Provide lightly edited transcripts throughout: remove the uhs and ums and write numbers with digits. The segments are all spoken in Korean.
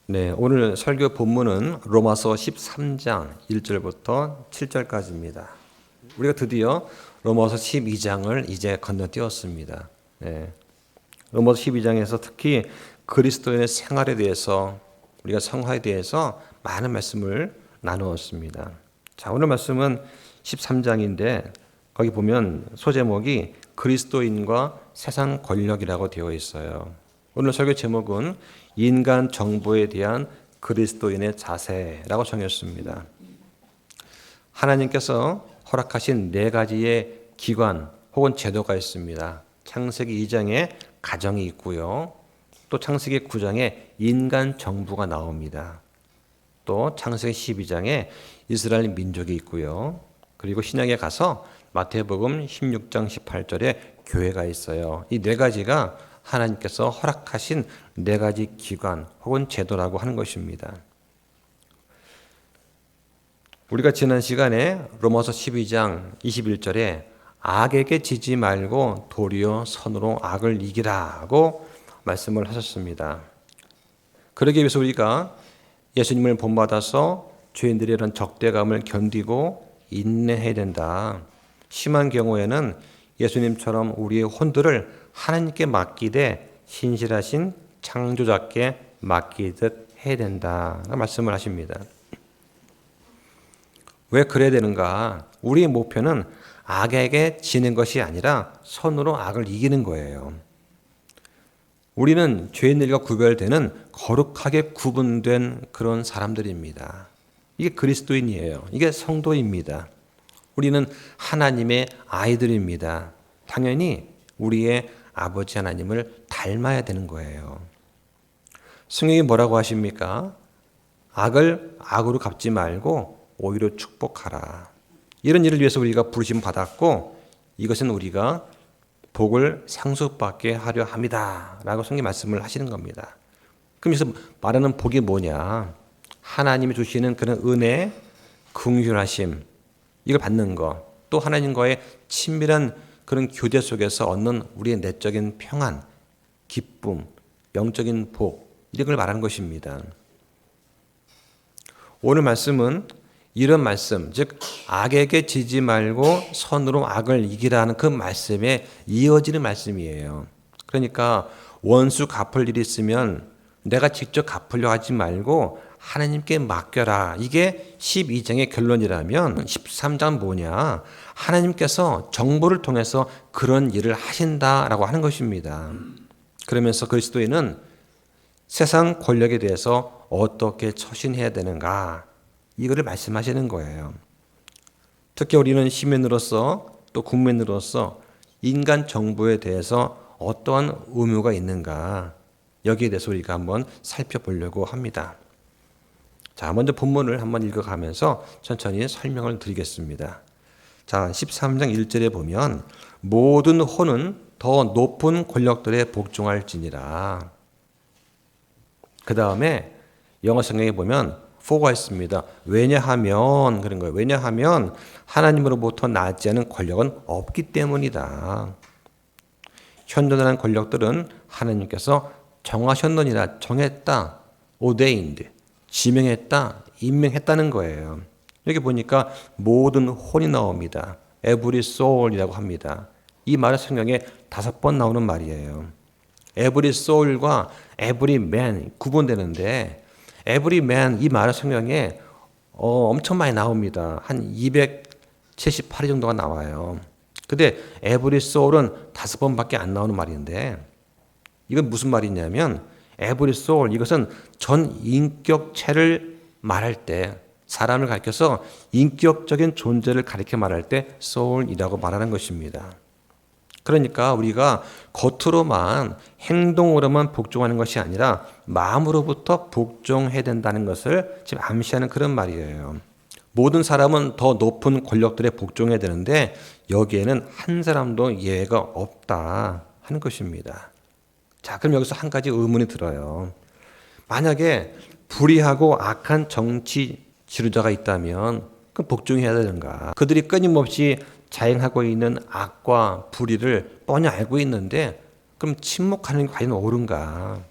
네, 오늘 설교 본문은 로마서 13장 1절부터 7절까지입니다. 우리가 드디어 로마서 12장을 이제 건너뛰었습니다. 네, 로마서 12장에서 특히 그리스도인의 생활에 대해서 우리가 성화에 대해서 많은 말씀을 나누었습니다. 자, 오늘 말씀은 13장인데 거기 보면 소제목이 그리스도인과 세상 권력이라고 되어 있어요. 오늘 설교 제목은 인간 정부에 대한 그리스도인의 자세라고 정했습니다. 하나님께서 허락하신 네 가지의 기관 혹은 제도가 있습니다. 창세기 2장에 가정이 있고요. 또 창세기 9장에 인간 정부가 나옵니다. 또 창세기 12장에 이스라엘 민족이 있고요. 그리고 신약에 가서 마태복음 16장 18절에 교회가 있어요. 이 네 가지가 하나님께서 허락하신 네 가지 기관 혹은 제도라고 하는 것입니다. 우리가 지난 시간에 로마서 12장 21절에 악에게 지지 말고 도리어 선으로 악을 이기라고 말씀을 하셨습니다. 그러기 위해서 우리가 예수님을 본받아서 죄인들의 이런 적대감을 견디고 인내해야 된다. 심한 경우에는 예수님처럼 우리의 혼들을 하나님께 맡기되 신실하신 창조자께 맡기듯 해야 된다. 말씀을 하십니다. 왜 그래야 되는가? 우리의 목표는 악에게 지는 것이 아니라 선으로 악을 이기는 거예요. 우리는 죄인들과 구별되는 거룩하게 구분된 그런 사람들입니다. 이게 그리스도인이에요. 이게 성도입니다. 우리는 하나님의 아이들입니다. 당연히 우리의 아버지 하나님을 닮아야 되는 거예요. 성경이 뭐라고 하십니까? 악을 악으로 갚지 말고 오히려 축복하라. 이런 일을 위해서 우리가 부르심 받았고 이것은 우리가 복을 상속받게 하려 합니다. 라고 성경 말씀을 하시는 겁니다. 그럼 여기서 말하는 복이 뭐냐? 하나님이 주시는 그런 은혜, 긍휼하심, 이걸 받는 것, 또 하나님과의 친밀한 그런 교제 속에서 얻는 우리의 내적인 평안, 기쁨, 영적인 복, 이런 걸 말하는 것입니다. 오늘 말씀은 이런 말씀, 즉 악에게 지지 말고 선으로 악을 이기라는 그 말씀에 이어지는 말씀이에요. 그러니까 원수 갚을 일이 있으면 내가 직접 갚으려 하지 말고 하나님께 맡겨라. 이게 12장의 결론이라면 13장 뭐냐? 하나님께서 정보를 통해서 그런 일을 하신다라고 하는 것입니다. 그러면서 그리스도인은 세상 권력에 대해서 어떻게 처신해야 되는가? 이거를 말씀하시는 거예요. 특히 우리는 시민으로서 또 국민으로서 인간 정부에 대해서 어떠한 의무가 있는가? 여기에 대해서 우리가 한번 살펴보려고 합니다. 자, 먼저 본문을 한번 읽어가면서 천천히 설명을 드리겠습니다. 자, 13장 1절에 보면 모든 혼은 더 높은 권력들에 복종할지니라. 그 다음에 영어 성경에 보면 for가 있습니다. 왜냐하면 그런 거예요. 왜냐하면 하나님으로부터 나지 않은 권력은 없기 때문이다. 현존하는 권력들은 하나님께서 정하셨느니라, 정했다, ordained, 지명했다, 임명했다는 거예요. 여기 보니까 모든 혼이 나옵니다. every soul이라고 합니다. 이 말은 성경에 5번 나오는 말이에요. every soul과 every man 구분되는데 every man 이 말은 성경에 엄청 많이 나옵니다. 한 278회 정도가 나와요. 근데 every soul은 5번밖에 안 나오는 말인데 이건 무슨 말이냐면 every soul 이것은 전 인격체를 말할 때 사람을 가리켜서 인격적인 존재를 가리켜 말할 때 soul이라고 말하는 것입니다. 그러니까 우리가 겉으로만 행동으로만 복종하는 것이 아니라 마음으로부터 복종해야 된다는 것을 지금 암시하는 그런 말이에요. 모든 사람은 더 높은 권력들에 복종해야 되는데 여기에는 한 사람도 예외가 없다 하는 것입니다. 자, 그럼 여기서 한 가지 의문이 들어요. 만약에 불의하고 악한 정치 지도자가 있다면 그럼 복종해야 되는가? 그들이 끊임없이 자행하고 있는 악과 불의를 뻔히 알고 있는데 그럼 침묵하는 게 과연 옳은가?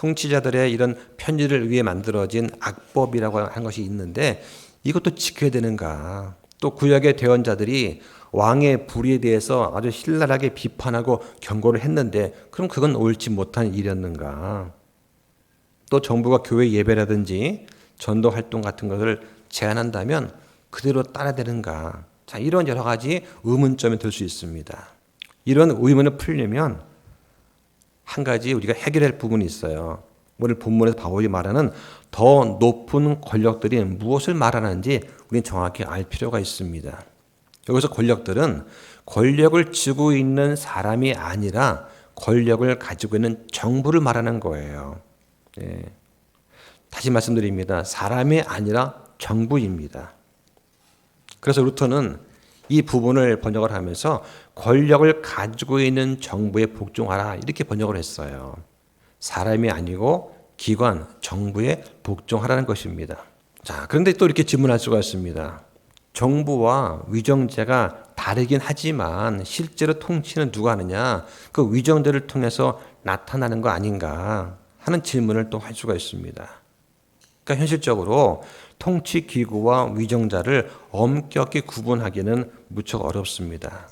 통치자들의 이런 편의를 위해 만들어진 악법이라고 하는 것이 있는데 이것도 지켜야 되는가? 또 구약의 대언자들이 왕의 불의에 대해서 아주 신랄하게 비판하고 경고를 했는데 그럼 그건 옳지 못한 일이었는가? 또 정부가 교회 예배라든지 전도 활동 같은 것을 제한한다면 그대로 따라야 되는가? 자, 이런 여러 가지 의문점이 들 수 있습니다. 이런 의문을 풀려면 한 가지 우리가 해결할 부분이 있어요. 오늘 본문에서 바울이 말하는 더 높은 권력들이 무엇을 말하는지 우리는 정확히 알 필요가 있습니다. 여기서 권력들은 권력을 쥐고 있는 사람이 아니라 권력을 가지고 있는 정부를 말하는 거예요. 예. 다시 말씀드립니다. 사람이 아니라 정부입니다. 그래서 루터는 이 부분을 번역을 하면서 권력을 가지고 있는 정부에 복종하라 이렇게 번역을 했어요. 사람이 아니고 기관, 정부에 복종하라는 것입니다. 자, 그런데 또 이렇게 질문할 수가 있습니다. 정부와 위정제가 다르긴 하지만 실제로 통치는 누가 하느냐? 그 위정제를 통해서 나타나는 거 아닌가 하는 질문을 또 할 수가 있습니다. 그러니까 현실적으로 통치 기구와 위정자를 엄격히 구분하기는 무척 어렵습니다.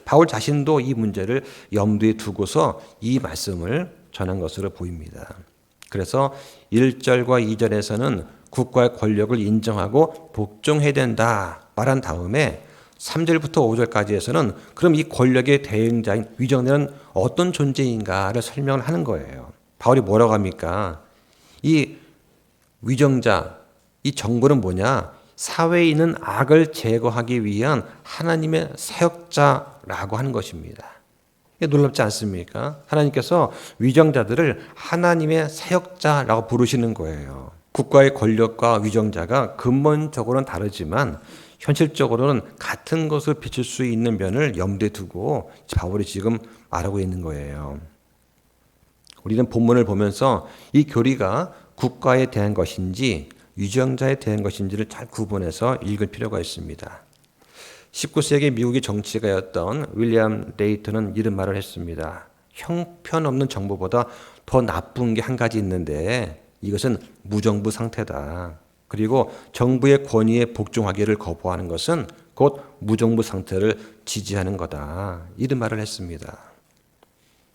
바울 자신도 이 문제를 염두에 두고서 이 말씀을 전한 것으로 보입니다. 그래서 1절과 2절에서는 국가의 권력을 인정하고 복종해야 된다 말한 다음에 3절부터 5절까지에서는 그럼 이 권력의 대행자인 위정자는 어떤 존재인가를 설명을 하는 거예요. 바울이 뭐라고 합니까? 이 위정자, 이 정부는 뭐냐? 사회에 있는 악을 제거하기 위한 하나님의 사역자라고 하는 것입니다. 이게 놀랍지 않습니까? 하나님께서 위정자들을 하나님의 사역자라고 부르시는 거예요. 국가의 권력과 위정자가 근본적으로는 다르지만 현실적으로는 같은 것을 비출 수 있는 면을 염두에 두고 바울이 지금 말하고 있는 거예요. 우리는 본문을 보면서 이 교리가 국가에 대한 것인지 위정자에 대한 것인지를 잘 구분해서 읽을 필요가 있습니다. 19세기 미국의 정치가였던 윌리엄 레이턴은 이런 말을 했습니다. 형편없는 정부보다 더 나쁜 게 한 가지 있는데 이것은 무정부 상태다. 그리고 정부의 권위에 복종하기를 거부하는 것은 곧 무정부 상태를 지지하는 거다. 이런 말을 했습니다.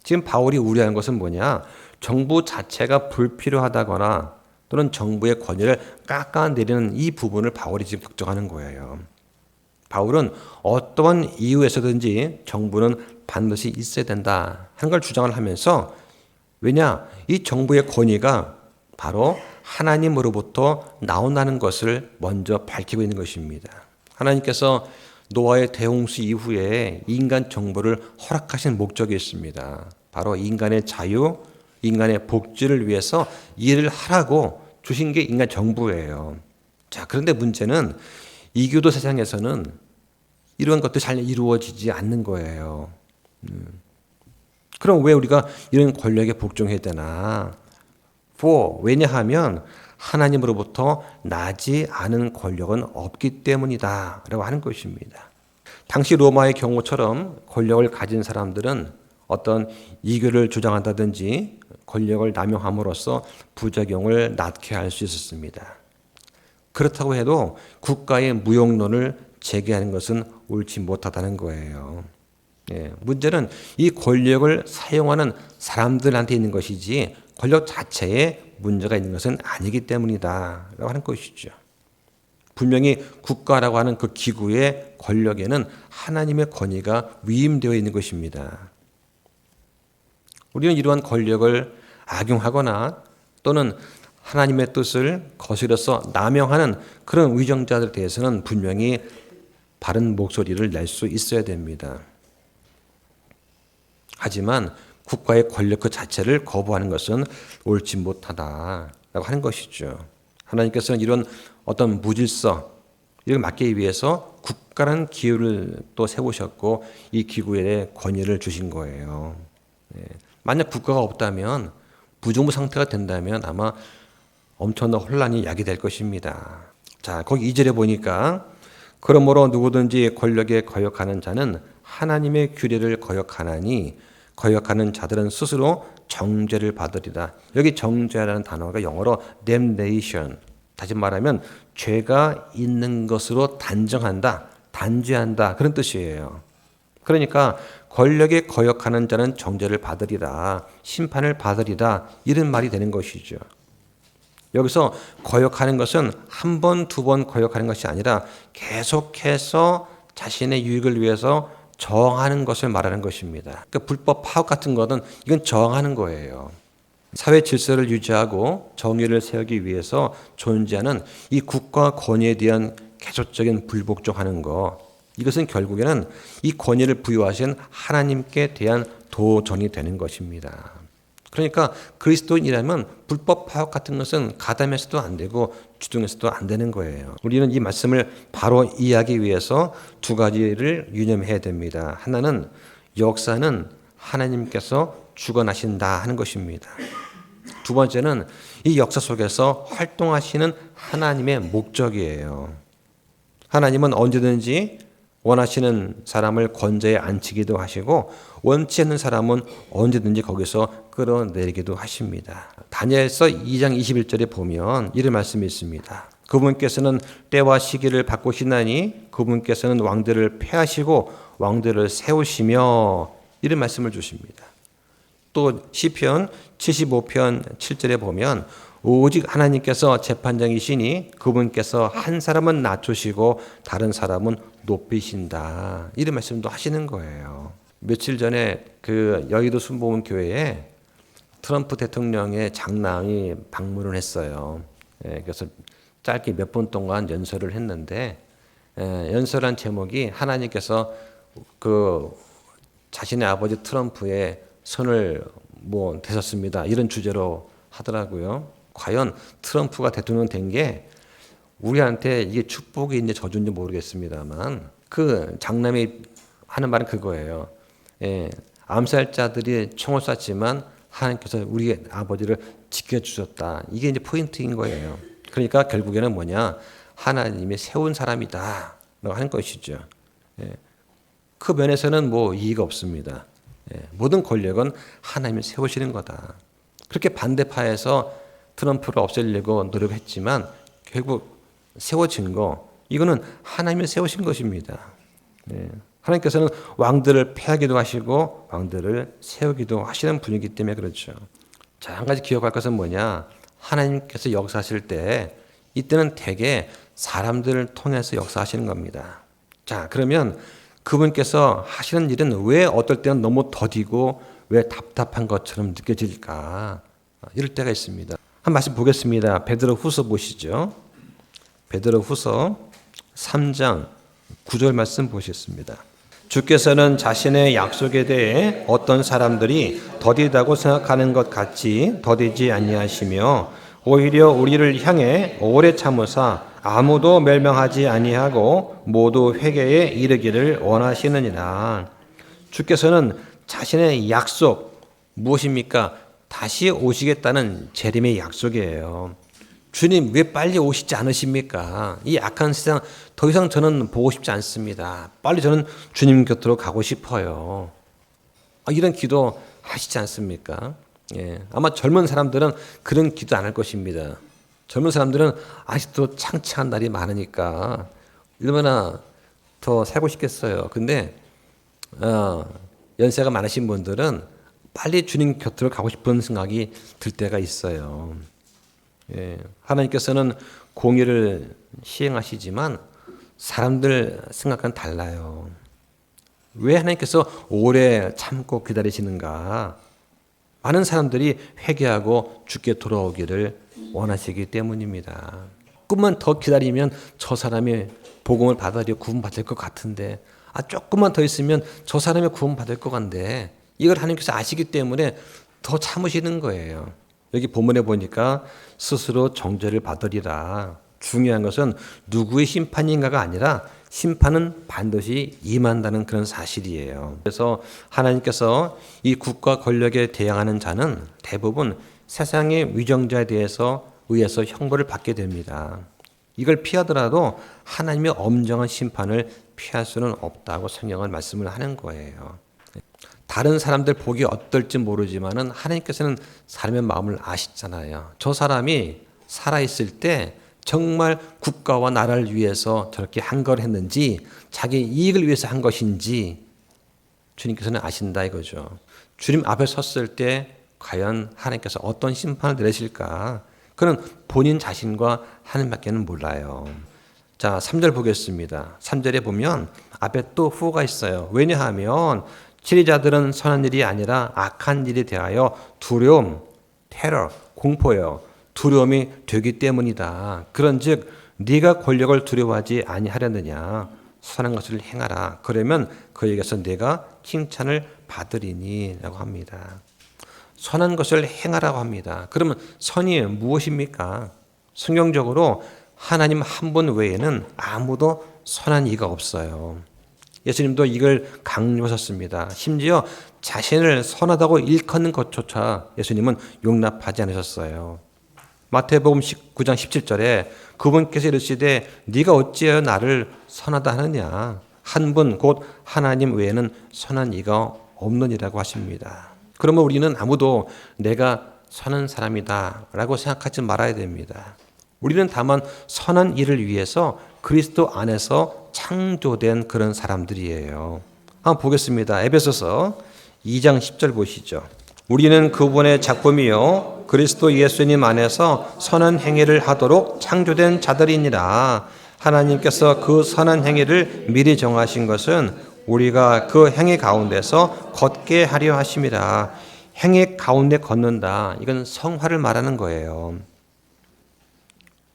지금 바울이 우려하는 것은 뭐냐? 정부 자체가 불필요하다거나 또는 정부의 권위를 깎아내리는 이 부분을 바울이 지금 걱정하는 거예요. 바울은 어떠한 이유에서든지 정부는 반드시 있어야 된다 하는 걸 주장을 하면서 왜냐? 이 정부의 권위가 바로 하나님으로부터 나온다는 것을 먼저 밝히고 있는 것입니다. 하나님께서 노아의 대홍수 이후에 인간 정부를 허락하신 목적이 있습니다. 바로 인간의 자유, 인간의 복지를 위해서 일을 하라고 주신 게 인간 정부예요. 자, 그런데 문제는 이교도 세상에서는 이런 것들이 잘 이루어지지 않는 거예요. 그럼 왜 우리가 이런 권력에 복종해야 되나? 왜냐하면 하나님으로부터 나지 않은 권력은 없기 때문이다 라고 하는 것입니다. 당시 로마의 경우처럼 권력을 가진 사람들은 어떤 이교를 주장한다든지 권력을 남용함으로써 부작용을 낳게 할 수 있었습니다. 그렇다고 해도 국가의 무용론을 제기하는 것은 옳지 못하다는 거예요. 문제는 이 권력을 사용하는 사람들한테 있는 것이지 권력 자체에 문제가 있는 것은 아니기 때문이다 라고 하는 것이죠. 분명히 국가라고 하는 그 기구의 권력에는 하나님의 권위가 위임되어 있는 것입니다. 우리는 이러한 권력을 악용하거나 또는 하나님의 뜻을 거스려서 남용하는 그런 위정자들에 대해서는 분명히 바른 목소리를 낼 수 있어야 됩니다. 하지만 국가의 권력 그 자체를 거부하는 것은 옳지 못하다라고 하는 것이죠. 하나님께서는 이런 어떤 무질서 이를 막기 위해서 국가라는 기구를 또 세우셨고 이 기구에 권위를 주신 거예요. 만약 국가가 없다면 무정부 상태가 된다면 아마 엄청난 혼란이 야기될 것입니다. 자, 거기 2절에 보니까 그러므로 누구든지 권력에 거역하는 자는 하나님의 규례를 거역하나니 거역하는 자들은 스스로 정죄를 받으리라. 여기 정죄라는 단어가 영어로 damnation. 다시 말하면 죄가 있는 것으로 단정한다, 단죄한다 그런 뜻이에요. 그러니까 권력에 거역하는 자는 정죄를 받으리라, 심판을 받으리라 이런 말이 되는 것이죠. 여기서 거역하는 것은 한 번, 두 번 거역하는 것이 아니라 계속해서 자신의 유익을 위해서 저항하는 것을 말하는 것입니다. 그러니까 불법 파업 같은 것은 이건 저항하는 거예요. 사회 질서를 유지하고 정의를 세우기 위해서 존재하는 이 국가 권위에 대한 계속적인 불복종하는 것, 이것은 결국에는 이 권위를 부여하신 하나님께 대한 도전이 되는 것입니다. 그러니까 그리스도인이라면 불법 파업 같은 것은 가담해서도 안 되고 주동해서도 안 되는 거예요. 우리는 이 말씀을 바로 이해하기 위해서 두 가지를 유념해야 됩니다. 하나는 역사는 하나님께서 주관하신다 하는 것입니다. 두 번째는 이 역사 속에서 활동하시는 하나님의 목적이에요. 하나님은 언제든지 원하시는 사람을 권좌에 앉히기도 하시고 원치 않는 사람은 언제든지 거기서 끌어내리기도 하십니다. 다니엘서 2장 21절에 보면 이런 말씀이 있습니다. 그분께서는 때와 시기를 바꾸시나니 그분께서는 왕들을 폐하시고 왕들을 세우시며 이런 말씀을 주십니다. 또 시편 75편 7절에 보면 오직 하나님께서 재판장이시니 그분께서 한 사람은 낮추시고 다른 사람은 높이신다. 이런 말씀도 하시는 거예요. 며칠 전에 그 여의도 순복음교회에 트럼프 대통령의 장남이 방문을 했어요. 그래서 짧게 몇 분 동안 연설을 했는데 연설한 제목이 하나님께서 그 자신의 아버지 트럼프의 손을 대셨습니다. 이런 주제로 하더라고요. 과연 트럼프가 대통령 된 게 우리한테 이게 축복인지 저주인지 모르겠습니다만 그 장남이 하는 말은 그거예요. 암살자들이 총을 쐈지만 하나님께서 우리 아버지를 지켜주셨다. 이게 이제 포인트인 거예요. 그러니까 결국에는 뭐냐? 하나님이 세운 사람이다. 라고 하는 것이죠. 그 면에서는 이의가 없습니다. 모든 권력은 하나님이 세우시는 거다. 그렇게 반대파에서 트럼프를 없애려고 노력했지만 결국 세워진 거, 이거는 하나님이 세우신 것입니다. 하나님께서는 왕들을 폐하기도 하시고 왕들을 세우기도 하시는 분이기 때문에 그렇죠. 자, 한 가지 기억할 것은 뭐냐? 하나님께서 역사하실 때 이때는 대개 사람들을 통해서 역사하시는 겁니다. 자, 그러면 그분께서 하시는 일은 왜 어떨 때는 너무 더디고 왜 답답한 것처럼 느껴질까? 이럴 때가 있습니다. 한 말씀 보겠습니다. 베드로후서 보시죠. 베드로후서 3장 9절 말씀 보시겠습니다. 주께서는 자신의 약속에 대해 어떤 사람들이 더디다고 생각하는 것 같이 더디지 아니하시며 오히려 우리를 향해 오래 참으사 아무도 멸망하지 아니하고 모두 회개에 이르기를 원하시느니라. 주께서는 자신의 약속 무엇입니까? 다시 오시겠다는 재림의 약속이에요. 주님 왜 빨리 오시지 않으십니까? 이 악한 세상 더 이상 저는 보고 싶지 않습니다. 빨리 저는 주님 곁으로 가고 싶어요. 이런 기도 하시지 않습니까? 아마 젊은 사람들은 그런 기도 안 할 것입니다. 젊은 사람들은 아직도 창창한 날이 많으니까 얼마나 더 살고 싶겠어요. 근데 연세가 많으신 분들은 빨리 주님 곁으로 가고 싶은 생각이 들 때가 있어요. 하나님께서는 공의를 시행하시지만 사람들 생각은 달라요. 왜 하나님께서 오래 참고 기다리시는가? 많은 사람들이 회개하고 주께 돌아오기를 원하시기 때문입니다. 조금만 더 기다리면 저 사람이 복음을 받아들여 구원받을 것 같은데 조금만 더 있으면 저 사람이 구원받을 것 같은데 이걸 하나님께서 아시기 때문에 더 참으시는 거예요. 여기 본문에 보니까 스스로 정죄를 받으리라. 중요한 것은 누구의 심판인가가 아니라 심판은 반드시 임한다는 그런 사실이에요. 그래서 하나님께서 이 국가 권력에 대항하는 자는 대부분 세상의 위정자에 대해서 의해서 형벌을 받게 됩니다. 이걸 피하더라도 하나님의 엄정한 심판을 피할 수는 없다고 성경은 말씀을 하는 거예요. 다른 사람들 보기 어떨지 모르지만은 하나님께서는 사람의 마음을 아시잖아요. 저 사람이 살아있을 때 정말 국가와 나라를 위해서 저렇게 한 걸 했는지 자기 이익을 위해서 한 것인지 주님께서는 아신다 이거죠. 주님 앞에 섰을 때 과연 하나님께서 어떤 심판을 내리실까? 그는 본인 자신과 하나님밖에는 몰라요. 자, 3절 보겠습니다. 3절에 보면 앞에 또 후가 있어요. 왜냐하면 치리자들은 선한 일이 아니라 악한 일에 대하여 두려움, 테러, 공포요. 두려움이 되기 때문이다. 그런즉 네가 권력을 두려워하지 아니하려느냐. 선한 것을 행하라. 그러면 그에게서 내가 칭찬을 받으리니 라고 합니다. 선한 것을 행하라고 합니다. 그러면 선이 무엇입니까? 성경적으로 하나님 한 분 외에는 아무도 선한 이가 없어요. 예수님도 이걸 강조하셨습니다. 심지어 자신을 선하다고 일컫는 것조차 예수님은 용납하지 않으셨어요. 마태복음 19장 17절에 그분께서 이르시되 네가 어찌하여 나를 선하다 하느냐. 한 분 곧 하나님 외에는 선한 이가 없느니라고 하십니다. 그러면 우리는 아무도 내가 선한 사람이다 라고 생각하지 말아야 됩니다. 우리는 다만 선한 일을 위해서 그리스도 안에서 창조된 그런 사람들이에요. 한번 보겠습니다. 에베소서 2장 10절 보시죠. 우리는 그분의 작품이요 그리스도 예수님 안에서 선한 행위를 하도록 창조된 자들이니라. 하나님께서 그 선한 행위를 미리 정하신 것은 우리가 그 행위 가운데서 걷게 하려 하심이라. 행위 가운데 걷는다. 이건 성화를 말하는 거예요.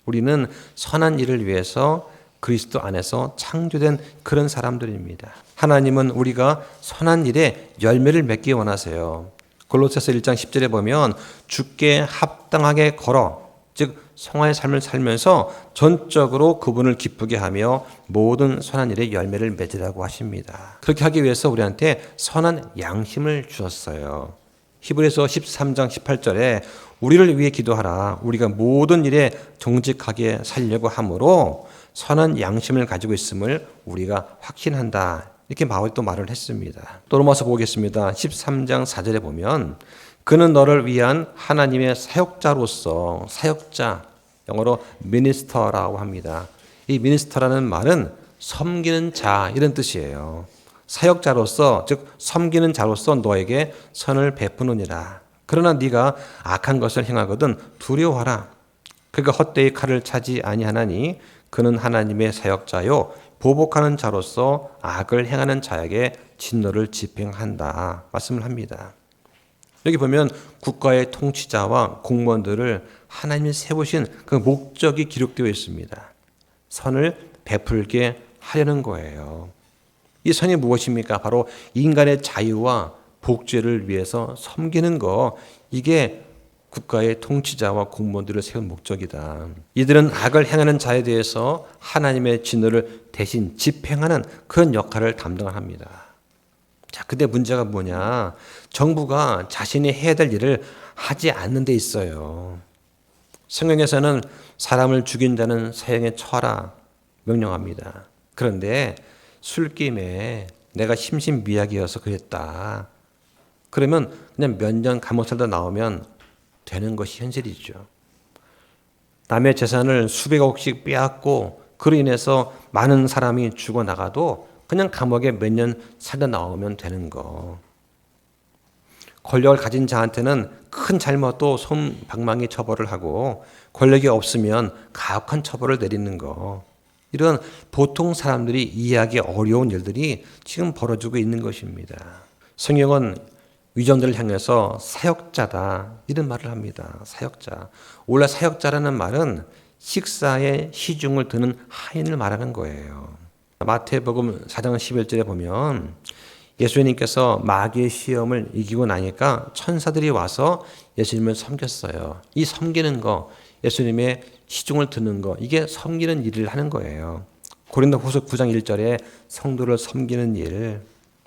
우리는 선한 일을 위해서 그리스도 안에서 창조된 그런 사람들입니다. 하나님은 우리가 선한 일에 열매를 맺기 원하세요. 골로새서 1장 10절에 보면 주께 합당하게 걸어 즉 성화의 삶을 살면서 전적으로 그분을 기쁘게 하며 모든 선한 일에 열매를 맺으라고 하십니다. 그렇게 하기 위해서 우리한테 선한 양심을 주셨어요. 히브리서 13장 18절에 우리를 위해 기도하라. 우리가 모든 일에 정직하게 살려고 함으로 선한 양심을 가지고 있음을 우리가 확신한다. 이렇게 바울이 또 말을 했습니다. 또 로마서 보겠습니다. 13장 4절에 보면 그는 너를 위한 하나님의 사역자로서 사역자, 영어로 미니스터라고 합니다. 이 미니스터라는 말은 섬기는 자 이런 뜻이에요. 사역자로서 즉 섬기는 자로서 너에게 선을 베푸느니라. 그러나 네가 악한 것을 행하거든 두려워하라. 그가 헛되이 칼을 차지 아니하나니 그는 하나님의 사역자요 보복하는 자로서 악을 행하는 자에게 진노를 집행한다 말씀을 합니다. 여기 보면 국가의 통치자와 공무원들을 하나님이 세우신 그 목적이 기록되어 있습니다. 선을 베풀게 하려는 거예요. 이 선이 무엇입니까? 바로 인간의 자유와 복제를 위해서 섬기는 거. 이게 국가의 통치자와 공무원들을 세운 목적이다. 이들은 악을 행하는 자에 대해서 하나님의 진노를 대신 집행하는 그런 역할을 담당합니다. 자, 근데 문제가 뭐냐? 정부가 자신이 해야 될 일을 하지 않는 데 있어요. 성경에서는 사람을 죽인 자는 사형에 처하라 명령합니다. 그런데 술김에 내가 심신미약이어서 그랬다. 그러면 그냥 몇 년 감옥 살다 나오면 되는 것이 현실이죠. 남의 재산을 수백억씩 빼앗고 그로 인해서 많은 사람이 죽어나가도 그냥 감옥에 몇 년 살다 나오면 되는 거. 권력을 가진 자한테는 큰 잘못도 솜방망이 처벌을 하고 권력이 없으면 가혹한 처벌을 내리는 거. 이런 보통 사람들이 이해하기 어려운 일들이 지금 벌어지고 있는 것입니다. 성경은 위정들을 향해서 사역자다 이런 말을 합니다. 사역자. 원래 사역자라는 말은 식사에 시중을 드는 하인을 말하는 거예요. 마태복음 4장 11절에 보면 예수님께서 마귀의 시험을 이기고 나니까 천사들이 와서 예수님을 섬겼어요. 이 섬기는 거, 예수님의 시중을 드는 거, 이게 섬기는 일을 하는 거예요. 고린도후서 9장 1절에 성도를 섬기는 일,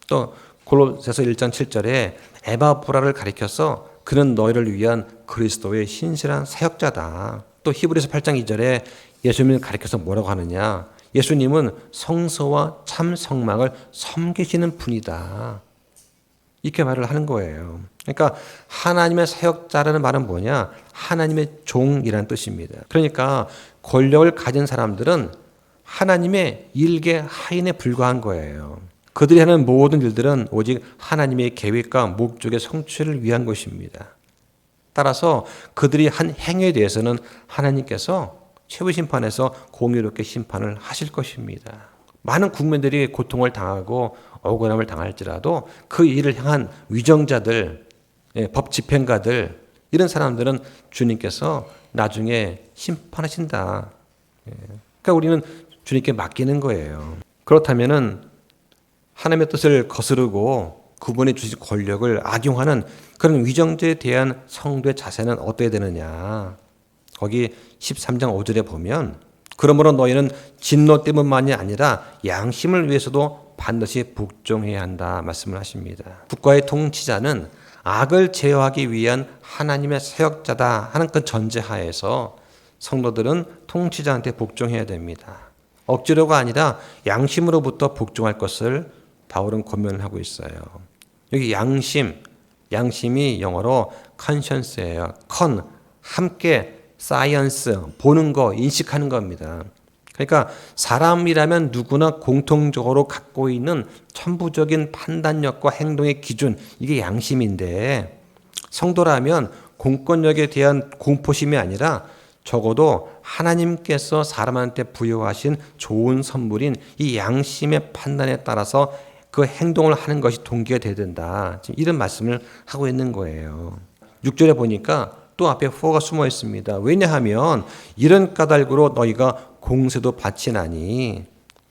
또 골로새서 1장 7절에 에바브라를 가리켜서 그는 너희를 위한 그리스도의 신실한 사역자다. 또 히브리서 8장 2절에 예수님을 가리켜서 뭐라고 하느냐? 예수님은 성서와 참 성막을 섬기시는 분이다. 이렇게 말을 하는 거예요. 그러니까 하나님의 사역자라는 말은 뭐냐? 하나님의 종이라는 뜻입니다. 그러니까 권력을 가진 사람들은 하나님의 일개 하인에 불과한 거예요. 그들이 하는 모든 일들은 오직 하나님의 계획과 목적의 성취를 위한 것입니다. 따라서 그들이 한 행위에 대해서는 하나님께서 최후 심판에서 공의롭게 심판을 하실 것입니다. 많은 국민들이 고통을 당하고 억울함을 당할지라도 그 일을 향한 위정자들, 법 집행가들, 이런 사람들은 주님께서 나중에 심판하신다. 그러니까 우리는 주님께 맡기는 거예요. 그렇다면은 하나님의 뜻을 거스르고 그분이 주신 권력을 악용하는 그런 위정자에 대한 성도의 자세는 어떻게 되느냐. 거기 13장 5절에 보면 그러므로 너희는 진노 때문만이 아니라 양심을 위해서도 반드시 복종해야 한다 말씀을 하십니다. 국가의 통치자는 악을 제어하기 위한 하나님의 사역자다 하는 그 전제하에서 성도들은 통치자한테 복종해야 됩니다. 억지로가 아니라 양심으로부터 복종할 것을 바울은 권면을 하고 있어요. 여기 양심이 영어로 conscience예요. 함께 사이언스, 보는 거, 인식하는 겁니다. 그러니까 사람이라면 누구나 공통적으로 갖고 있는 천부적인 판단력과 행동의 기준, 이게 양심인데 성도라면 공권력에 대한 공포심이 아니라 적어도 하나님께서 사람한테 부여하신 좋은 선물인 이 양심의 판단에 따라서 그 행동을 하는 것이 동기가 되어야 된다. 지금 이런 말씀을 하고 있는 거예요. 6절에 보니까 또 앞에 for가 숨어 있습니다. 왜냐하면 이런 까닭으로 너희가 공세도 바치나니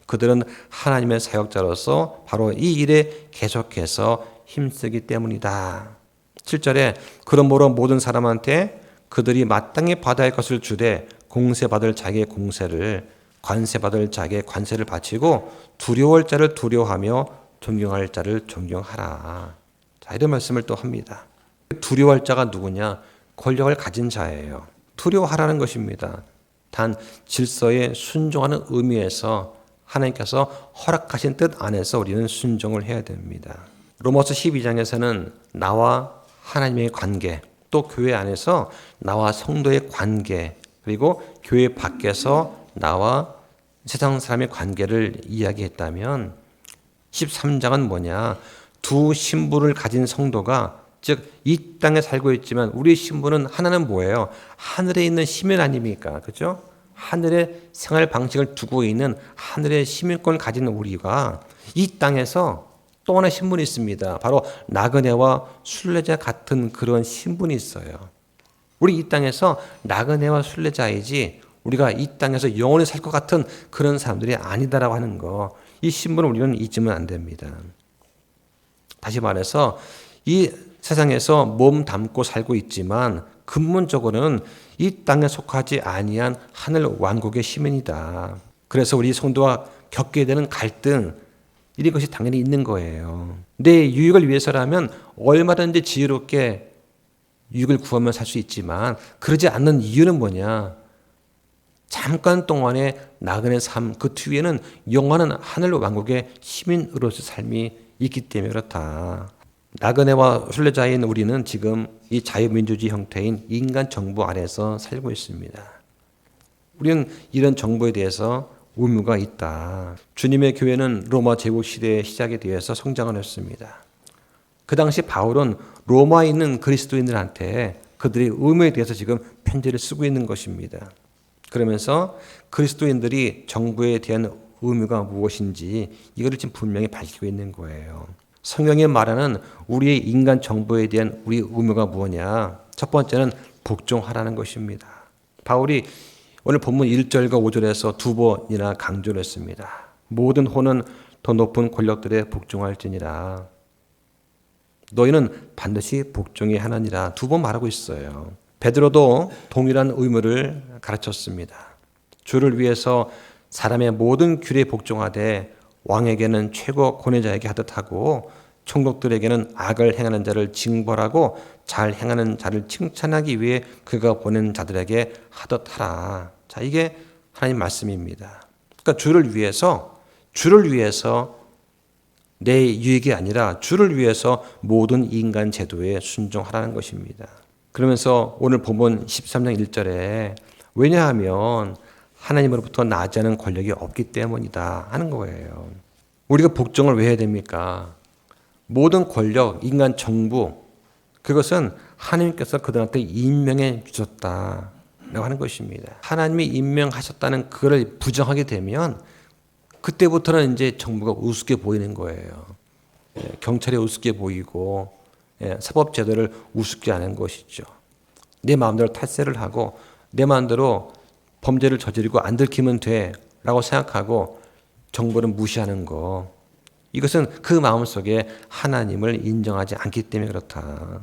그들은 하나님의 사역자로서 바로 이 일에 계속해서 힘쓰기 때문이다. 7절에 그러므로 모든 사람한테 그들이 마땅히 받아야 할 것을 주되 공세받을 자기의 공세를 관세받을 자기의 관세를 바치고 두려워할 자를 두려워하며 존경할 자를 존경하라. 자, 이런 말씀을 또 합니다. 두려워할 자가 누구냐? 권력을 가진 자예요. 두려워하라는 것입니다. 단 질서에 순종하는 의미에서 하나님께서 허락하신 뜻 안에서 우리는 순종을 해야 됩니다. 로마서 12장에서는 나와 하나님의 관계, 또 교회 안에서 나와 성도의 관계, 그리고 교회 밖에서 나와 세상 사람의 관계를 이야기했다면 13장은 뭐냐? 두 신분을 가진 성도가 즉 이 땅에 살고 있지만 우리의 신분은 하나는 뭐예요? 하늘에 있는 시민 아닙니까? 그렇죠? 하늘의 생활 방식을 두고 있는 하늘의 시민권을 가진 우리가 이 땅에서 또 하나의 신분이 있습니다. 바로 나그네와 순례자 같은 그런 신분이 있어요. 우리 이 땅에서 나그네와 순례자이지 우리가 이 땅에서 영원히 살 것 같은 그런 사람들이 아니다라고 하는 거, 이 신분을 우리는 잊으면 안 됩니다. 다시 말해서 이 세상에서 몸 담고 살고 있지만 근본적으로는 이 땅에 속하지 아니한 하늘 왕국의 시민이다. 그래서 우리 성도와 겪게 되는 갈등, 이런 것이 당연히 있는 거예요. 내 유익을 위해서라면 얼마든지 지혜롭게 유익을 구하며 살 수 있지만 그러지 않는 이유는 뭐냐? 잠깐 동안의 나그네 삶, 그 뒤에는 영원한 하늘 왕국의 시민으로서 삶이 있기 때문에 그렇다. 나그네와 순례자인 우리는 지금 이 자유민주주의 형태인 인간 정부 아래서 살고 있습니다. 우리는 이런 정부에 대해서 의무가 있다. 주님의 교회는 로마 제국 시대의 시작에 대해서 성장을 했습니다. 그 당시 바울은 로마에 있는 그리스도인들한테 그들의 의무에 대해서 지금 편지를 쓰고 있는 것입니다. 그러면서 그리스도인들이 정부에 대한 의무가 무엇인지 이거를 지금 분명히 밝히고 있는 거예요. 성경이 말하는 우리의 인간 정부에 대한 우리 의무가 무엇이냐? 첫 번째는 복종하라는 것입니다. 바울이 오늘 본문 1절과 5절에서 두 번이나 강조를 했습니다. 모든 호는 더 높은 권력들에 복종할지니라. 너희는 반드시 복종해야 하느니라. 두 번 말하고 있어요. 베드로도 동일한 의무를 가르쳤습니다. 주를 위해서 사람의 모든 규례에 복종하되 왕에게는 최고 권위자에게 하듯 하고 총독들에게는 악을 행하는 자를 징벌하고 잘 행하는 자를 칭찬하기 위해 그가 보낸 자들에게 하듯 하라. 자, 이게 하나님 말씀입니다. 그러니까 주를 위해서 내 유익이 아니라 주를 위해서 모든 인간 제도에 순종하라는 것입니다. 그러면서 오늘 본문 13장 1절에 왜냐하면 하나님으로부터 나지 않은 권력이 없기 때문이다 하는 거예요. 우리가 복종을 왜 해야 됩니까? 모든 권력, 인간 정부, 그것은 하나님께서 그들한테 임명해 주셨다라고 하는 것입니다. 하나님이 임명하셨다는 그걸 부정하게 되면 그때부터는 이제 정부가 우습게 보이는 거예요. 경찰이 우습게 보이고 사법제도를 우습게 하는 것이죠. 내 마음대로 탈세를 하고 내 마음대로 범죄를 저지르고 안 들키면 돼라고 생각하고 정부를 무시하는 거. 이것은 그 마음속에 하나님을 인정하지 않기 때문에 그렇다.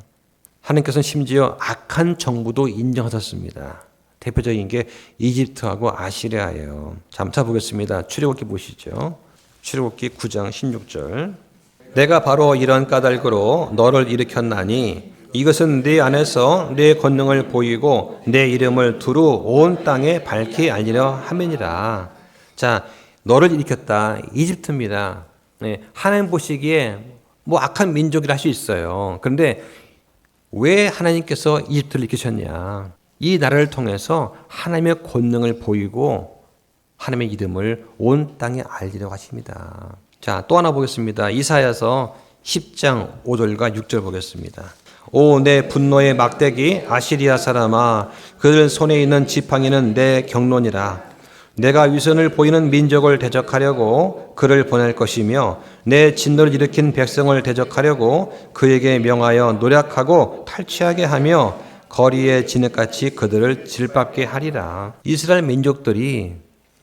하나님께서는 심지어 악한 정부도 인정하셨습니다. 대표적인 게 이집트하고 아시리아예요. 잠깐 보겠습니다. 출애굽기 보시죠. 출애굽기 9장 16절. 내가 바로 이런 까닭으로 너를 일으켰나니 이것은 네 안에서 네 권능을 보이고 내 이름을 두루 온 땅에 밝히 알리려 함이니라. 자, 너를 일으켰다. 이집트입니다. 네, 하나님 보시기에 뭐 악한 민족이라 할 수 있어요. 그런데 왜 하나님께서 이집트를 일으키셨냐? 이 나라를 통해서 하나님의 권능을 보이고 하나님의 이름을 온 땅에 알리려고 하십니다. 자, 또 하나 보겠습니다. 이사야서 10장 5절과 6절 보겠습니다. 오, 내 분노의 막대기 아시리아 사람아, 그들 손에 있는 지팡이는 내 경론이라. 내가 위선을 보이는 민족을 대적하려고 그를 보낼 것이며 내 진노를 일으킨 백성을 대적하려고 그에게 명하여 노력하고 탈취하게 하며 거리에 진흙같이 그들을 질밟게 하리라. 이스라엘 민족들이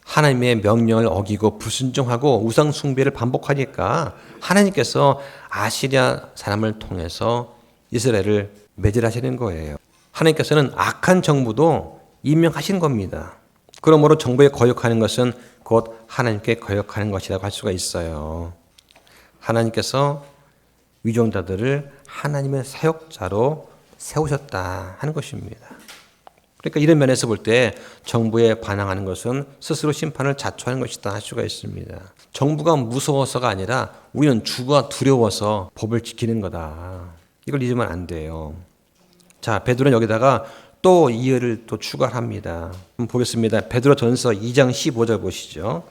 하나님의 명령을 어기고 불순종하고 우상 숭배를 반복하니까 하나님께서 아시리아 사람을 통해서 이스라엘을 매질하시는 거예요. 하나님께서는 악한 정부도 임명하신 겁니다. 그러므로 정부에 거역하는 것은 곧 하나님께 거역하는 것이라고 할 수가 있어요. 하나님께서 위종자들을 하나님의 사역자로 세우셨다 하는 것입니다. 그러니까 이런 면에서 볼 때 정부에 반항하는 것은 스스로 심판을 자초하는 것이다 할 수가 있습니다. 정부가 무서워서가 아니라 우리는 주가 두려워서 법을 지키는 거다. 이걸 잊으면 안 돼요. 자, 베드로는 여기다가 또 이해를 또 추가합니다. 한번 보겠습니다. 베드로전서 2장 15절 보시죠.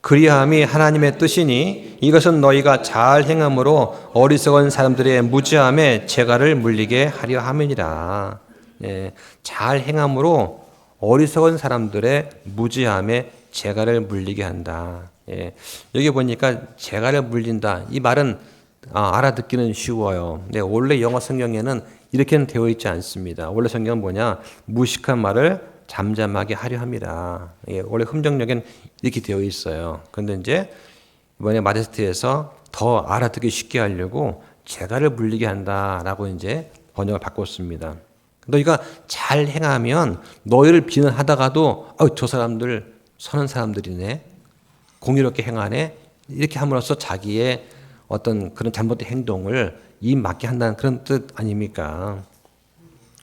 그리함이 하나님의 뜻이니 이것은 너희가 잘 행함으로 어리석은 사람들의 무지함에 재갈을 물리게 하려 함이니라. 예, 잘 행함으로 어리석은 사람들의 무지함에 재갈을 물리게 한다. 예, 여기 보니까 재갈을 물린다. 이 말은 알아듣기는 쉬워요. 근데 원래 영어 성경에는 이렇게는 되어 있지 않습니다. 원래 성경은 뭐냐? 무식한 말을 잠잠하게 하려 함이라. 예, 원래 흠정역엔 이렇게 되어 있어요. 그런데 이제 이번에 마데스트에서 더 알아듣기 쉽게 하려고 재갈을 물리게 한다라고 이제 번역을 바꿨습니다. 너희가 잘 행하면 너희를 비난하다가도 저 사람들 선한 사람들이네, 공의롭게 행하네, 이렇게 함으로써 자기의 어떤 그런 잘못된 행동을 입 맞게 한다는 그런 뜻 아닙니까?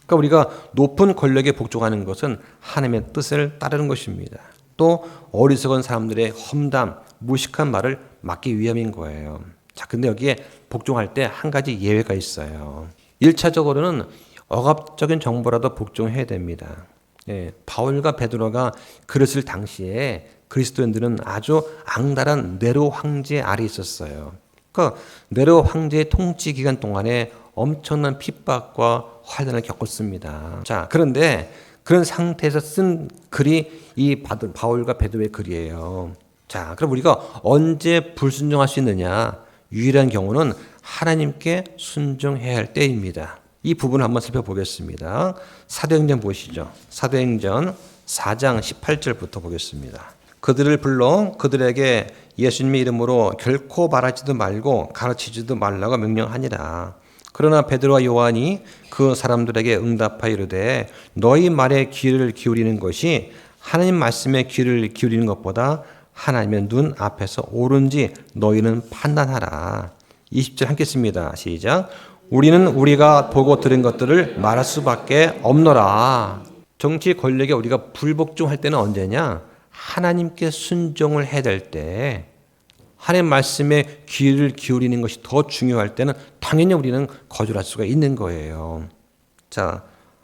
그러니까 우리가 높은 권력에 복종하는 것은 하나님의 뜻을 따르는 것입니다. 또 어리석은 사람들의 험담, 무식한 말을 막기 위함인 거예요. 자, 근데 여기에 복종할 때 한 가지 예외가 있어요. 1차적으로는 억압적인 정보라도 복종해야 됩니다. 예, 바울과 베드로가 글을 쓸 당시에 그리스도인들은 아주 앙달한 네로 황제 아래 있었어요. 그러니까 네로 황제의 통치 기간 동안에 엄청난 핍박과 환난을 겪었습니다. 자, 그런데 그런 상태에서 쓴 글이 이 바울과 베드로의 글이에요. 자, 그럼 우리가 언제 불순종할 수 있느냐? 유일한 경우는 하나님께 순종해야 할 때입니다. 이 부분을 한번 살펴보겠습니다. 사도행전 보시죠. 사도행전 4장 18절부터 보겠습니다. 그들을 불러 그들에게 예수님의 이름으로 결코 말하지도 말고 가르치지도 말라고 명령하니라. 그러나 베드로와 요한이 그 사람들에게 응답하여 이르되 너희 말에 귀를 기울이는 것이 하나님 말씀에 귀를 기울이는 것보다 하나님의 눈 앞에서 옳은지 너희는 판단하라. 20절 함께 씁니다. 시작. 우리는 우리가 보고 들은 것들을 말할 수밖에 없노라. 정치 권력에 우리가 불복종할 때는 언제냐? 하나님께 순종을 해야 될 때, 하나님 말씀에 귀를 기울이는 것이 더 중요할 때는 당연히 우리는 거절할 수가 있는 거예요. 자,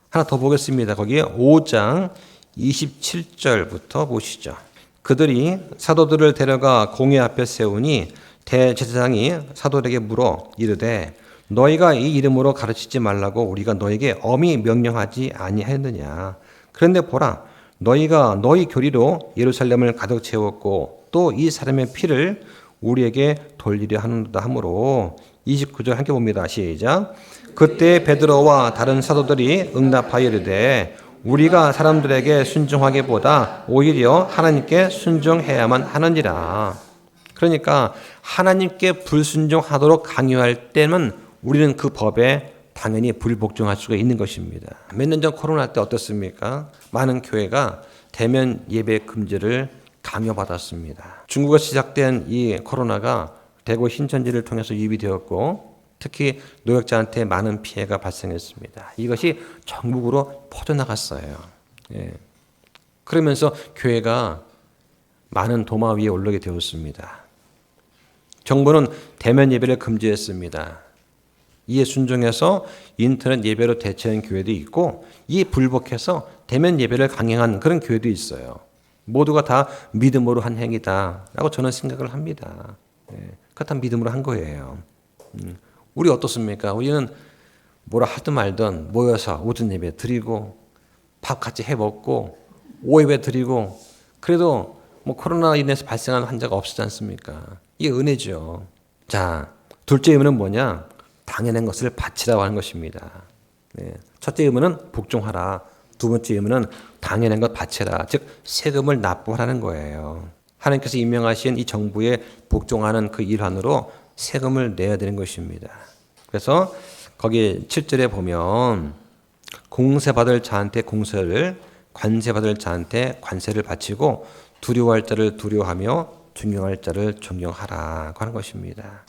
하나 더 보겠습니다. 거기에 5장 27절부터 보시죠. 그들이 사도들을 데려가 공회 앞에 세우니 대제사장이 사도들에게 물어 이르되 너희가 이 이름으로 가르치지 말라고 우리가 너에게 엄히 명령하지 아니하였느냐. 그런데 보라, 너희가 너희 교리로 예루살렘을 가득 채웠고 또 이 사람의 피를 우리에게 돌리려 하는도다 하므로 29절 함께 봅니다. 시작. 그때 베드로와 다른 사도들이 응답하여 이르되 우리가 사람들에게 순종하기보다 오히려 하나님께 순종해야만 하느니라. 그러니까 하나님께 불순종하도록 강요할 때는 우리는 그 법에 당연히 불복종할 수가 있는 것입니다. 몇 년 전 코로나 때 어떻습니까? 많은 교회가 대면 예배 금지를 강요받았습니다. 중국에서 시작된 이 코로나가 대구 신천지를 통해서 유입이 되었고 특히 노약자한테 많은 피해가 발생했습니다. 이것이 전국으로 퍼져나갔어요. 예. 그러면서 교회가 많은 도마 위에 올라게 되었습니다. 정부는 대면 예배를 금지했습니다. 이에 순종해서 인터넷 예배로 대체한 교회도 있고 이에 불복해서 대면 예배를 강행한 그런 교회도 있어요. 모두가 다 믿음으로 한 행위다라고 저는 생각을 합니다. 예. 그거 다 믿음으로 한 거예요. 우리 어떻습니까? 우리는 뭐라 하든 말든 모여서 오전 예배 드리고 밥 같이 해 먹고 오예배 드리고 그래도 뭐 코로나 인해서 발생한 환자가 없지 않습니까? 이게 은혜죠. 자, 둘째 의무는 뭐냐? 당연한 것을 바치라고 하는 것입니다. 네. 첫째 의무는 복종하라. 두 번째 의무는 당연한 것 바치라. 즉 세금을 납부하라는 거예요. 하나님께서 임명하신 이 정부에 복종하는 그 일환으로 세금을 내야 되는 것입니다. 그래서 거기 7절에 보면 공세받을 자한테 공세를, 관세받을 자한테 관세를 바치고 두려워할 자를 두려워하며 존경할 자를 존경하라고 하는 것입니다.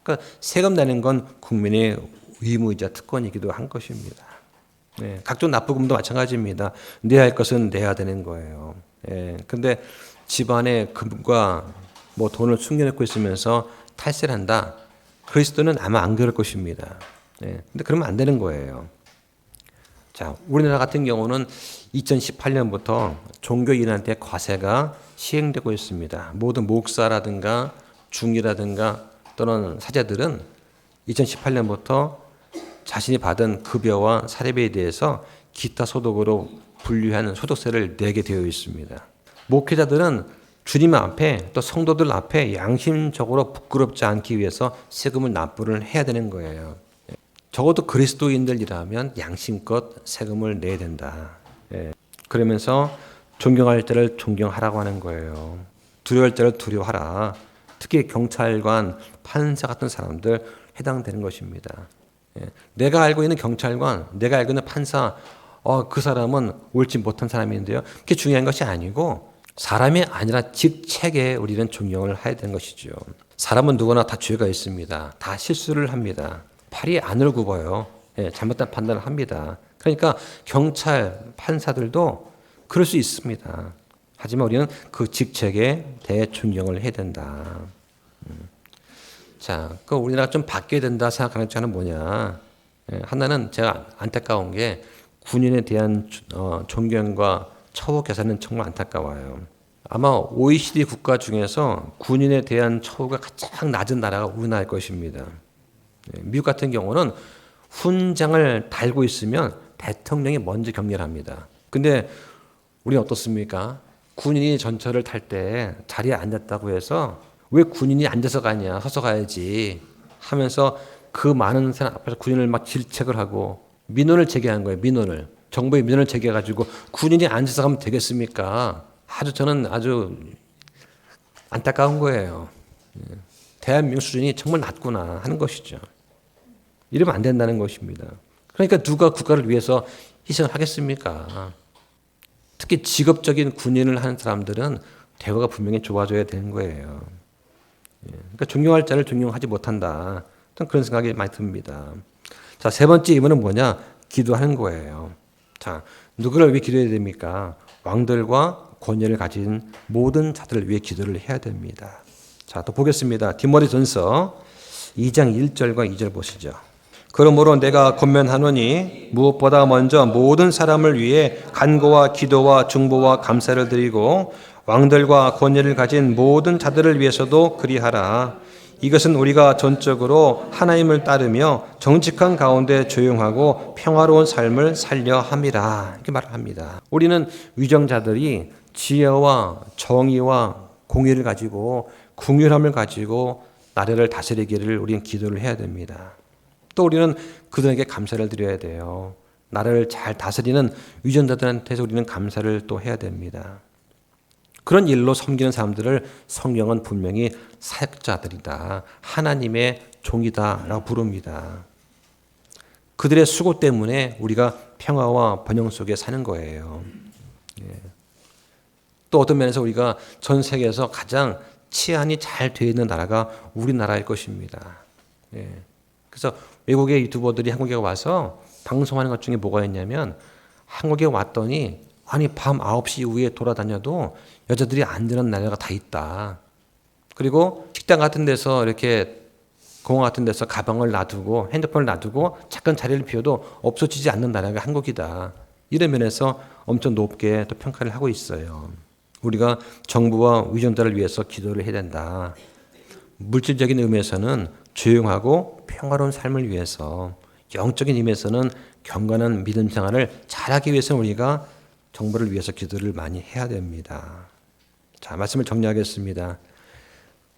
그러니까 세금 내는 건 국민의 의무이자 특권이기도 한 것입니다. 각종 납부금도 마찬가지입니다. 내야 할 것은 내야 되는 거예요. 근데 집안에 금과 뭐 돈을 숨겨놓고 있으면서 탈세를 한다. 그리스도는 아마 안 그럴 것입니다. 근데 그러면 안 되는 거예요. 자, 우리나라 같은 경우는 2018년부터 종교인한테 과세가 시행되고 있습니다. 모든 목사라든가 중이라든가 또는 사제들은 2018년부터 자신이 받은 급여와 사례비에 대해서 기타 소득으로 분류하는 소득세를 내게 되어 있습니다. 목회자들은 주님 앞에 또 성도들 앞에 양심적으로 부끄럽지 않기 위해서 세금을 납부를 해야 되는 거예요. 적어도 그리스도인들이라면 양심껏 세금을 내야 된다. 그러면서 존경할 자를 존경하라고 하는 거예요. 두려워할 자를 두려워하라. 특히 경찰관, 판사 같은 사람들 해당되는 것입니다. 내가 알고 있는 경찰관, 내가 알고 있는 판사, 그 사람은 옳지 못한 사람인데요. 그게 중요한 것이 아니고 사람이 아니라 직책에 우리는 존경을 해야 되는 것이죠. 사람은 누구나 다 죄가 있습니다. 다 실수를 합니다. 팔이 안을 굽어요. 잘못된 판단을 합니다. 그러니까 경찰, 판사들도 그럴 수 있습니다. 하지만 우리는 그 직책에 대해 존경을 해야 된다. 자, 그 우리나라가 좀 바뀌어야 된다 생각하는 자는 뭐냐? 하나는 제가 안타까운 게 군인에 대한 존경과 처우 개선은 정말 안타까워요. 아마 OECD 국가 중에서 군인에 대한 처우가 가장 낮은 나라가 우리나라일 것입니다. 미국 같은 경우는 훈장을 달고 있으면 대통령이 먼저 격려합니다. 근데 우리는 어떻습니까? 군인이 전철을 탈 때 자리에 앉았다고 해서 왜 군인이 앉아서 가냐, 서서 가야지 하면서 그 많은 사람 앞에서 군인을 막 질책을 하고 민원을 제기한 거예요. 민원을. 정부에 민원을 제기해가지고 군인이 앉아서 가면 되겠습니까? 저는 아주 안타까운 거예요. 대한민국 수준이 정말 낮구나 하는 것이죠. 이러면 안 된다는 것입니다. 그러니까 누가 국가를 위해서 희생을 하겠습니까? 특히 직업적인 군인을 하는 사람들은 대우가 분명히 좋아져야 되는 거예요. 그러니까 존경할 자를 존경하지 못한다. 그런 생각이 많이 듭니다. 자, 세 번째 의무는 뭐냐? 기도하는 거예요. 자, 누구를 위해 기도해야 됩니까? 왕들과 권위를 가진 모든 자들을 위해 기도를 해야 됩니다. 자, 또 보겠습니다. 디모데전서 2장 1절과 2절 보시죠. 그러므로 내가 권면하노니 무엇보다 먼저 모든 사람을 위해 간구와 기도와 중보와 감사를 드리고 왕들과 권위를 가진 모든 자들을 위해서도 그리하라. 이것은 우리가 전적으로 하나님을 따르며 정직한 가운데 조용하고 평화로운 삶을 살려 함이라. 이렇게 말을 합니다. 우리는 위정자들이 지혜와 정의와 공의를 가지고 궁휼함을 가지고 나라를 다스리기를 우리는 기도를 해야 됩니다. 또 우리는 그들에게 감사를 드려야 돼요. 나라를 잘 다스리는 위정자들한테서 우리는 감사를 또 해야 됩니다. 그런 일로 섬기는 사람들을 성경은 분명히 사역자들이다, 하나님의 종이다라고 부릅니다. 그들의 수고 때문에 우리가 평화와 번영 속에 사는 거예요. 또 어떤 면에서 우리가 전 세계에서 가장 치안이 잘 되어 있는 나라가 우리나라일 것입니다. 그래서 외국의 유튜버들이 한국에 와서 방송하는 것 중에 뭐가 있냐면, 한국에 왔더니 아니 밤 9시 이후에 돌아다녀도 여자들이 안 되는 나라가 다 있다. 그리고 식당 같은 데서 이렇게 공원 같은 데서 가방을 놔두고 핸드폰을 놔두고 잠깐 자리를 비워도 없어지지 않는 나라가 한국이다. 이런 면에서 엄청 높게 또 평가를 하고 있어요. 우리가 정부와 위정자를 위해서 기도를 해야 된다. 물질적인 의미에서는 조용하고 평화로운 삶을 위해서, 영적인 의미에서는 경건한 믿음 생활을 잘하기 위해서 우리가 정부를 위해서 기도를 많이 해야 됩니다. 자, 말씀을 정리하겠습니다.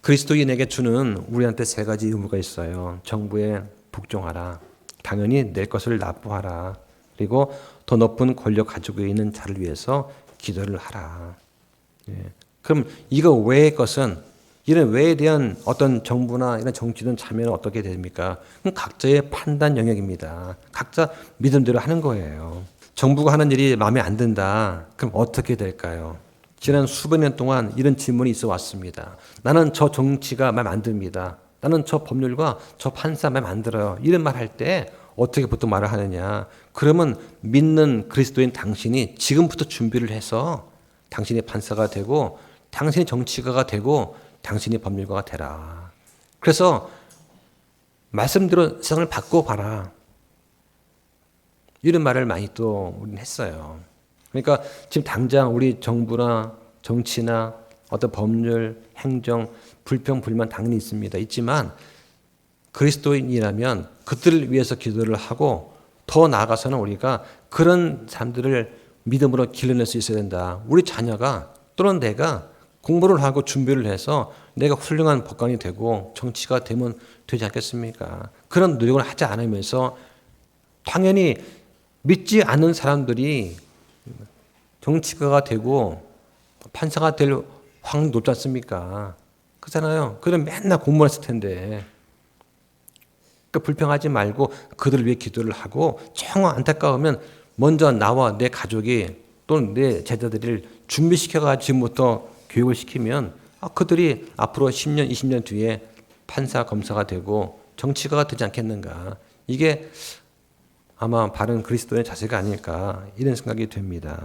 그리스도인에게 주는 우리한테 세 가지 의무가 있어요. 정부에 복종하라. 당연히 낼 것을 납부하라. 그리고 더 높은 권력 가지고 있는 자를 위해서 기도를 하라. 그럼 이거 외의 것은, 이런 외에 대한 어떤 정부나 이런 정치든 참여는 어떻게 됩니까? 그럼 각자의 판단 영역입니다. 각자 믿음대로 하는 거예요. 정부가 하는 일이 마음에 안 든다. 그럼 어떻게 될까요? 지난 수백 년 동안 이런 질문이 있어 왔습니다. 나는 저 정치가 마음에 안 듭니다. 나는 저 법률과 저 판사 마음에 안 들어요. 이런 말 할 때 어떻게 보통 말을 하느냐? 그러면 믿는 그리스도인 당신이 지금부터 준비를 해서 당신이 판사가 되고 당신이 정치가가 되고 당신이 법률가가 되라. 그래서 말씀대로 세상을 바꿔봐라. 이런 말을 많이 또 우리는 했어요. 그러니까 지금 당장 우리 정부나 정치나 어떤 법률, 행정, 불평, 불만 당연히 있습니다. 있지만 그리스도인이라면 그들을 위해서 기도를 하고 더 나아가서는 우리가 그런 사람들을 믿음으로 길러낼 수 있어야 된다. 우리 자녀가 또는 내가 공부를 하고 준비를 해서 내가 훌륭한 법관이 되고 정치가 되면 되지 않겠습니까? 그런 노력을 하지 않으면서 당연히 믿지 않는 사람들이 정치가가 되고 판사가 될 확률이 높지 않습니까? 그렇잖아요. 그럼 맨날 공부를 했을 텐데. 그러니까 불평하지 말고 그들을 위해 기도를 하고 정 안타까우면 먼저 나와 내 가족이 또는 내 제자들을 준비시켜가 지금부터 교육을 시키면 그들이 앞으로 10년, 20년 뒤에 판사, 검사가 되고 정치가가 되지 않겠는가. 이게 아마 바른 그리스도의 자세가 아닐까 이런 생각이 됩니다.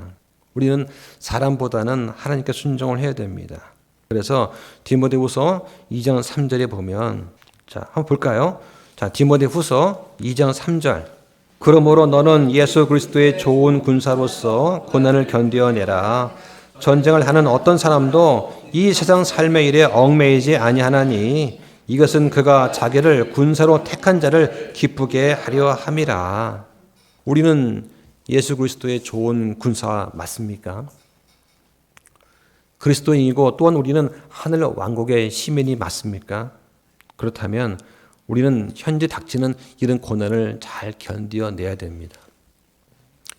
우리는 사람보다는 하나님께 순종을 해야 됩니다. 그래서 디모데후서 2장 3절에 보면, 자, 한번 볼까요? 자, 디모데후서 2장 3절. 그러므로 너는 예수 그리스도의 좋은 군사로서 고난을 견디어내라. 전쟁을 하는 어떤 사람도 이 세상 삶의 일에 얽매이지 아니하나니 이것은 그가 자기를 군사로 택한 자를 기쁘게 하려 함이라. 우리는 예수 그리스도의 좋은 군사 맞습니까? 그리스도인이고 또한 우리는 하늘 왕국의 시민이 맞습니까? 그렇다면 우리는 현재 닥치는 이런 고난을 잘 견뎌내야 됩니다.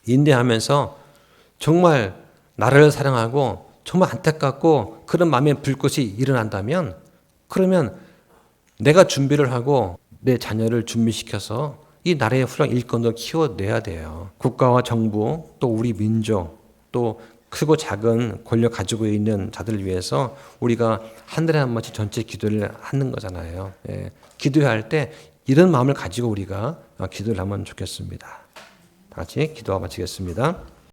인내하면서 정말 나라를 사랑하고 정말 안타깝고 그런 마음의 불꽃이 일어난다면, 그러면 내가 준비를 하고 내 자녀를 준비시켜서 이 나라의 훌륭한 일꾼도 키워내야 돼요. 국가와 정부, 또 우리 민족, 또 크고 작은 권력 가지고 있는 자들을 위해서 우리가 한 달에 한 번씩 전체 기도를 하는 거잖아요. 기도할 때 이런 마음을 가지고 우리가 기도를 하면 좋겠습니다. 다 같이 기도하고 마치겠습니다.